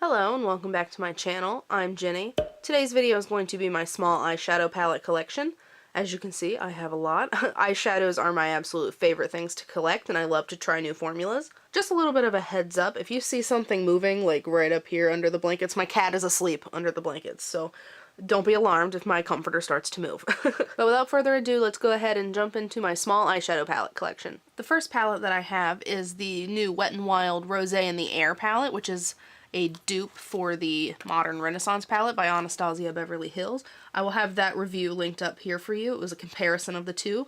Hello and welcome back to my channel. I'm Jenny. Today's video is going to be my small eyeshadow palette collection. As you can see, I have a lot. Eyeshadows are my absolute favorite things to collect, and I love to try new formulas. Just a little bit of a heads up, if you see something moving like right up here under the blankets, my cat is asleep under the blankets, so don't be alarmed if my comforter starts to move. But without further ado, let's go ahead and jump into my small eyeshadow palette collection. The first palette that I have is the new Wet n Wild Rosé in the Air palette, which is a dupe for the Modern Renaissance palette by Anastasia Beverly Hills. I will have that review linked up here for you. It was a comparison of the two.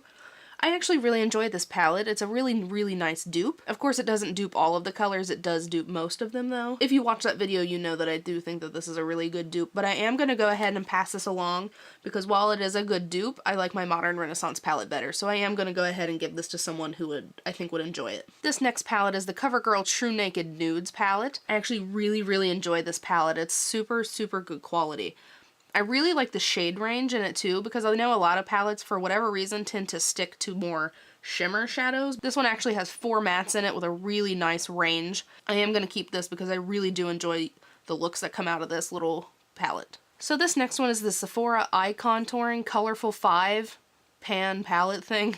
I actually really enjoyed this palette. It's a really nice dupe. Of course, it doesn't dupe all of the colors. It does dupe most of them, though. If you watch that video, you know that I do think that this is a really good dupe, but I am going to go ahead and pass this along because while it is a good dupe, I like my Modern Renaissance palette better, so I am going to go ahead and give this to someone who I think would enjoy it. This next palette is the CoverGirl True Naked Nudes palette. I actually really enjoy this palette. It's super good quality. I really like the shade range in it too, because I know a lot of palettes, for whatever reason, tend to stick to more shimmer shadows. This one actually has 4 mattes in it with a really nice range. I am going to keep this because I really do enjoy the looks that come out of this little palette. So this next one is the Sephora Eye Contouring Colorful 5 pan palette thing,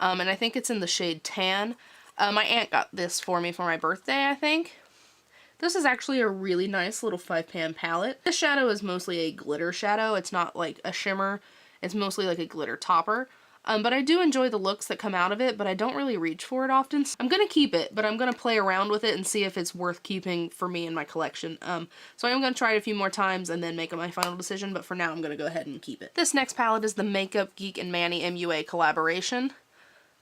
and I think it's in the shade Tan. My aunt got this for me for my birthday, I think. This is actually a really nice little 5-pan palette. This shadow is mostly a glitter shadow. It's not like a shimmer. It's mostly like a glitter topper. But I do enjoy the looks that come out of it, but I don't really reach for it often. So I'm going to keep it, but I'm going to play around with it and see if it's worth keeping for me in my collection. So I'm going to try it a few more times and then make my final decision, but for now I'm going to go ahead and keep it. This next palette is the Makeup Geek and Manny MUA collaboration.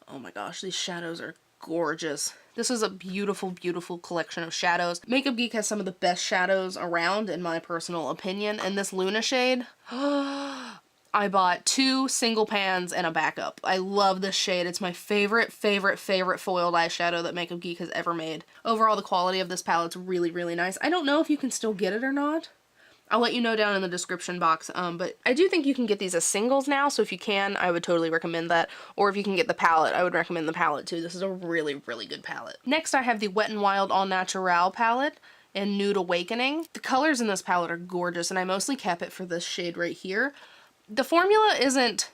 Oh my gosh, these shadows are gorgeous. This is a beautiful collection of shadows. Makeup Geek has some of the best shadows around, in my personal opinion, and this Luna shade, I bought 2 single pans and a backup. I love this shade. It's my favorite foiled eyeshadow that Makeup Geek has ever made. Overall, the quality of this palette's really nice. I don't know if you can still get it or not. I'll let you know down in the description box, but I do think you can get these as singles now, so if you can, I would totally recommend that. Or if you can get the palette, I would recommend the palette too. This is a really good palette. Next, I have the Wet n Wild All Natural palette in Nude Awakening. The colors in this palette are gorgeous, and I mostly kept it for this shade right here. The formula isn't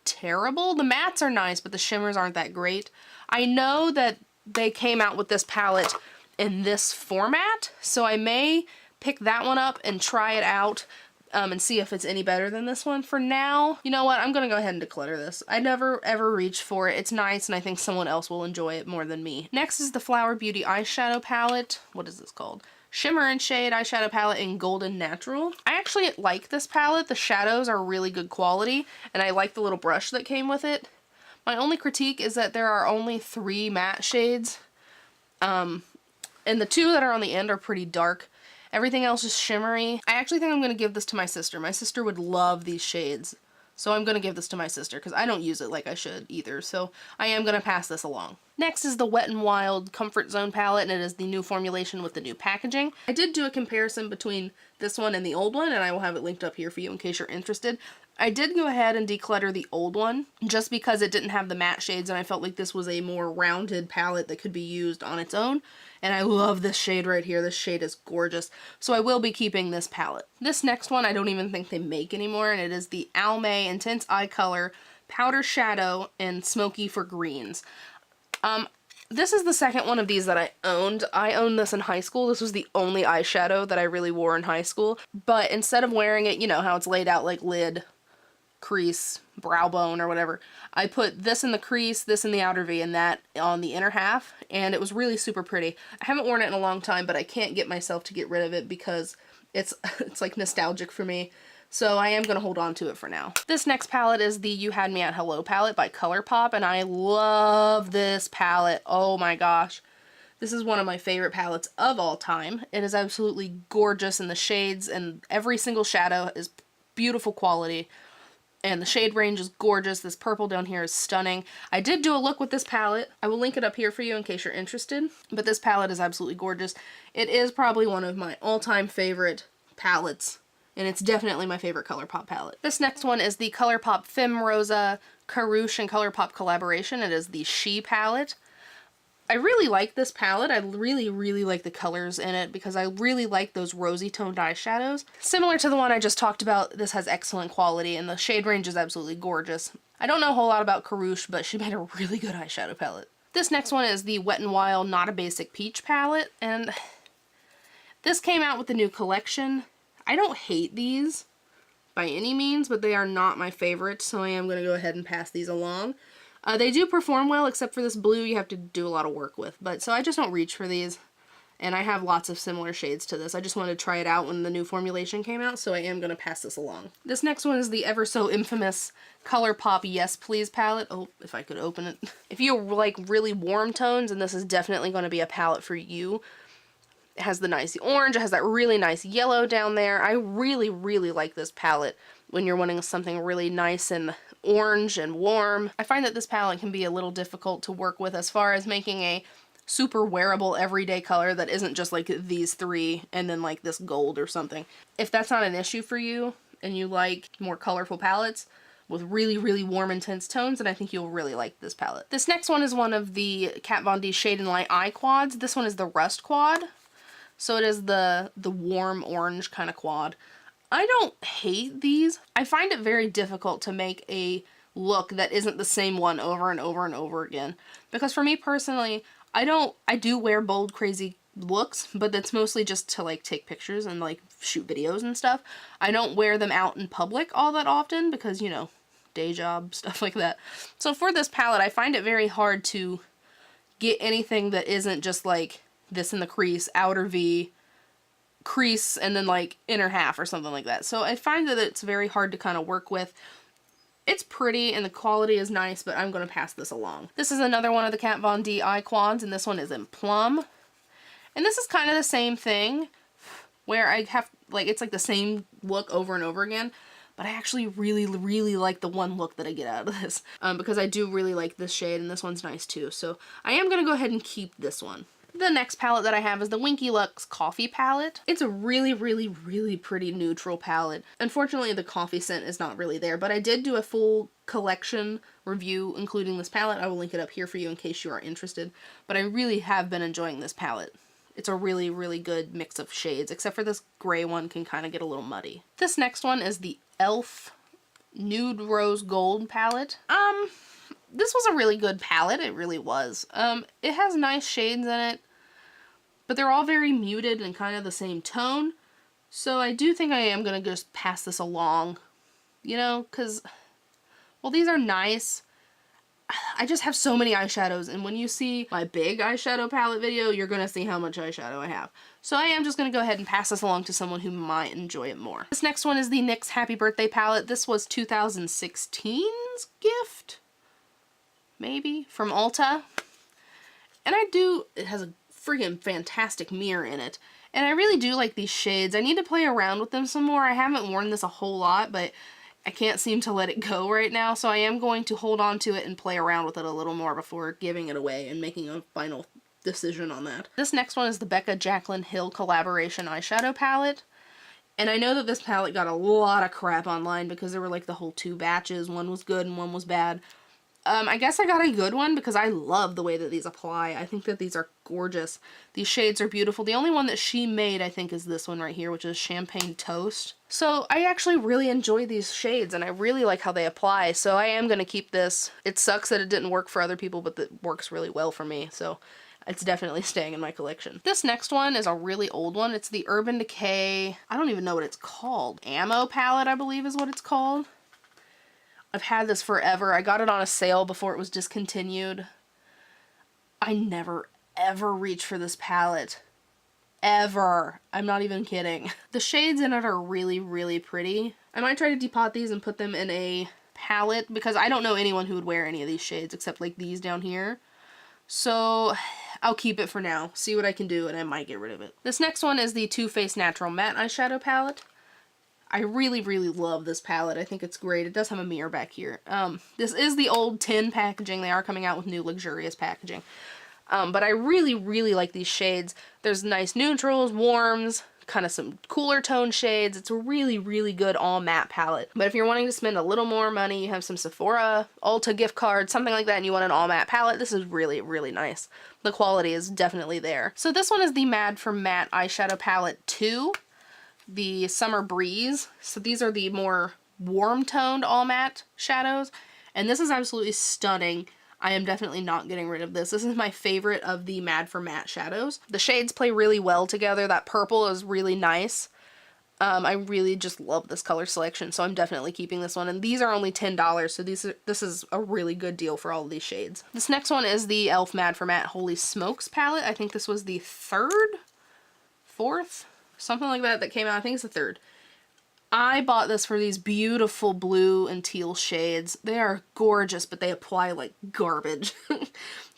terrible. The mattes are nice, but the shimmers aren't that great. I know that they came out with this palette in this format, so I may pick that one up and try it out and see if it's any better than this one. For now, you know what, I'm gonna go ahead and declutter this. I never ever reach for it. It's nice and I think someone else will enjoy it more than me. Next is the Flower Beauty eyeshadow palette. What is this called? Shimmer and Shade eyeshadow palette in Golden Natural. I actually like this palette. The shadows are really good quality and I like the little brush that came with it. My only critique is that there are only 3 matte shades, and the 2 that are on the end are pretty dark. Everything else is shimmery. I actually think I'm going to give this to my sister. My sister would love these shades. So I'm going to give this to my sister because I don't use it like I should either. So I am going to pass this along. Next is the Wet n Wild Comfort Zone palette, and it is the new formulation with the new packaging. I did do a comparison between this one and the old one, and I will have it linked up here for you in case you're interested. I did go ahead and declutter the old one just because it didn't have the matte shades, and I felt like this was a more rounded palette that could be used on its own. And I love this shade right here. This shade is gorgeous. So I will be keeping this palette. This next one I don't even think they make anymore, and it is the Almay Intense Eye Color Powder Shadow in Smoky for Greens. This is the second one of these that I owned. I owned this in high school. This was the only eyeshadow that I really wore in high school. But instead of wearing it, you know how it's laid out like lid, crease, brow bone, or whatever, I put this in the crease, this in the outer V, and that on the inner half, and it was really super pretty. I haven't worn it in a long time, but I can't get myself to get rid of it because it's like nostalgic for me. So I am going to hold on to it for now. This next palette is the You Had Me at Hello palette by ColourPop, and I love this palette. Oh my gosh. This is one of my favorite palettes of all time. It is absolutely gorgeous, and the shades and every single shadow is beautiful quality. And the shade range is gorgeous. This purple down here is stunning. I did do a look with this palette. I will link it up here for you in case you're interested. But this palette is absolutely gorgeous. It is probably one of my all-time favorite palettes. And it's definitely my favorite ColourPop palette. This next one is the ColourPop Femme Rosa Carouche and ColourPop collaboration. It is the She palette. I really like this palette. I really, really like the colors in it because I really like those rosy toned eyeshadows. Similar to the one I just talked about, this has excellent quality and the shade range is absolutely gorgeous. I don't know a whole lot about Karouche, but she made a really good eyeshadow palette. This next one is the Wet n Wild Not a Basic Peach palette, and this came out with the new collection. I don't hate these by any means, but they are not my favorite, so I am going to go ahead and pass these along. They do perform well, except for this blue you have to do a lot of work with, but so I just don't reach for these, and I have lots of similar shades to this. I just wanted to try it out when the new formulation came out, so I am going to pass this along. This next one is the ever so infamous ColourPop Yes Please palette. Oh, if I could open it. If you like really warm tones, and this is definitely going to be a palette for you. It has the nice orange, it has that really nice yellow down there. I really, really like this palette when you're wanting something really nice and orange and warm. I find that this palette can be a little difficult to work with as far as making a super wearable everyday color that isn't just like these three and then like this gold or something. If that's not an issue for you and you like more colorful palettes with really, really warm, intense tones, then I think you'll really like this palette. This next one is one of the Kat Von D Shade and Light Eye Quads. This one is the Rust Quad. So it is the warm orange kind of quad. I don't hate these. I find it very difficult to make a look that isn't the same one over and over and over again. Because for me personally, I do wear bold, crazy looks, but that's mostly just to like take pictures and like shoot videos and stuff. I don't wear them out in public all that often because, you know, day job, stuff like that. So for this palette, I find it very hard to get anything that isn't just like this in the crease, outer V, crease, and then like inner half or something like that. So I find that it's very hard to kind of work with. It's pretty and the quality is nice, but I'm going to pass this along. This is another one of the Kat Von D eye quads, and this one is in Plum. And this is kind of the same thing, where I have, like, it's like the same look over and over again, but I actually really, really like the one look that I get out of this, because I do really like this shade, and this one's nice too. So I am going to go ahead and keep this one. The next palette that I have is the Winky Lux Coffee palette. It's a really, really, really pretty neutral palette. Unfortunately, the coffee scent is not really there, but I did do a full collection review including this palette. I will link it up here for you in case you are interested, but I really have been enjoying this palette. It's a really, really good mix of shades, except for this gray one can kind of get a little muddy. This next one is the e.l.f. Nude Rose Gold palette. This was a really good palette, it really was. It has nice shades in it, but they're all very muted and kind of the same tone. So I do think I am going to just pass this along, you know, because, well, these are nice. I just have so many eyeshadows, and when you see my big eyeshadow palette video, you're going to see how much eyeshadow I have. So I am just going to go ahead and pass this along to someone who might enjoy it more. This next one is the NYX Happy Birthday palette. This was 2016's gift, maybe, from Ulta. And it has a freaking fantastic mirror in it. And I really do like these shades. I need to play around with them some more. I haven't worn this a whole lot, but I can't seem to let it go right now, so I am going to hold on to it and play around with it a little more before giving it away and making a final decision on that. This next one is the Becca Jaclyn Hill collaboration eyeshadow palette. And I know that this palette got a lot of crap online because there were like the whole two batches. One was good and one was bad. I guess I got a good one because I love the way that these apply. I think that these are gorgeous. These shades are beautiful. The only one that she made, I think, is this one right here, which is Champagne Toast. So I actually really enjoy these shades, and I really like how they apply, so I am going to keep this. It sucks that it didn't work for other people, but it works really well for me, so it's definitely staying in my collection. This next one is a really old one. It's the Urban Decay, I don't even know what it's called. Ammo palette, I believe is what it's called. I've had this forever. I got it on a sale before it was discontinued. I never, ever reach for this palette. Ever. I'm not even kidding. The shades in it are really, really pretty. I might try to depot these and put them in a palette because I don't know anyone who would wear any of these shades except like these down here. So I'll keep it for now, see what I can do, and I might get rid of it. This next one is the Too Faced Natural Matte Eyeshadow Palette. I really, really love this palette. I think it's great. It does have a mirror back here. This is the old tin packaging. They are coming out with new luxurious packaging. But I really, really like these shades. There's nice neutrals, warms, kind of some cooler tone shades. It's a really, really good all matte palette. But if you're wanting to spend a little more money, you have some Sephora, Ulta gift cards, something like that, and you want an all matte palette, this is really, really nice. The quality is definitely there. So this one is the Mad for Matte Eyeshadow Palette 2, the Summer Breeze. So these are the more warm toned all matte shadows, and this is absolutely stunning. I am definitely not getting rid of this. This is my favorite of the Mad for Matte shadows. The shades play really well together. That purple is really nice. I really just love this color selection, so I'm definitely keeping this one. And these are only $10, so this is a really good deal for all of these shades. This next one is the e.l.f. Mad for Matte Holy Smokes palette. I think this was the fourth, something like that came out. I think it's the third. I bought this for these beautiful blue and teal shades. They are gorgeous, but they apply like garbage.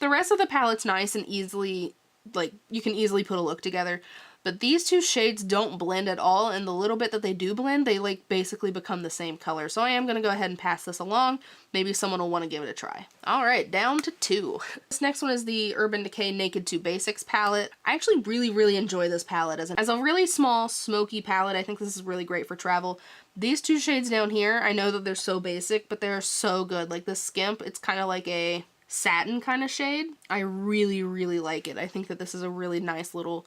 The rest of the palette's nice and easily, like, you can easily put a look together. But these two shades don't blend at all, and the little bit that they do blend, they like basically become the same color. So I am going to go ahead and pass this along. Maybe someone will want to give it a try. Alright, down to 2. This next one is the Urban Decay Naked 2 Basics palette. I actually really enjoy this palette. As a really small, smoky palette, I think this is really great for travel. These two shades down here, I know that they're so basic, but they're so good. Like this Skimp, it's kind of like a satin kind of shade. I really like it. I think that this is a really nice little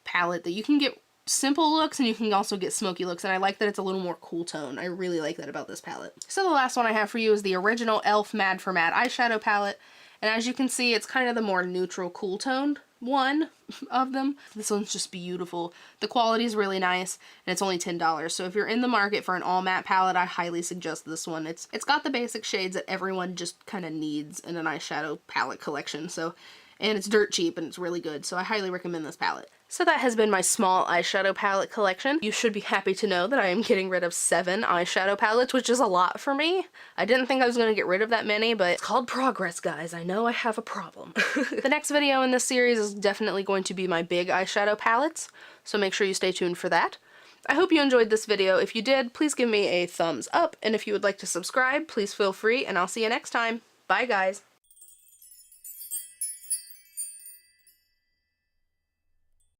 palette that you can get simple looks and you can also get smoky looks, and I like that it's a little more cool tone. I really like that about this palette. So the last one I have for you is the original e.l.f. Mad for Matte eyeshadow palette, and as you can see, it's kind of the more neutral cool toned one of them. This one's just beautiful. The quality is really nice, and it's only $10. So if you're in the market for an all matte palette, I highly suggest this one. It's got the basic shades that everyone just kind of needs in an eyeshadow palette collection. And it's dirt cheap and it's really good, so I highly recommend this palette. So that has been my small eyeshadow palette collection. You should be happy to know that I am getting rid of 7 eyeshadow palettes, which is a lot for me. I didn't think I was going to get rid of that many, but it's called progress, guys. I know I have a problem. The next video in this series is definitely going to be my big eyeshadow palettes, so make sure you stay tuned for that. I hope you enjoyed this video. If you did, please give me a thumbs up, and if you would like to subscribe, please feel free, and I'll see you next time. Bye, guys.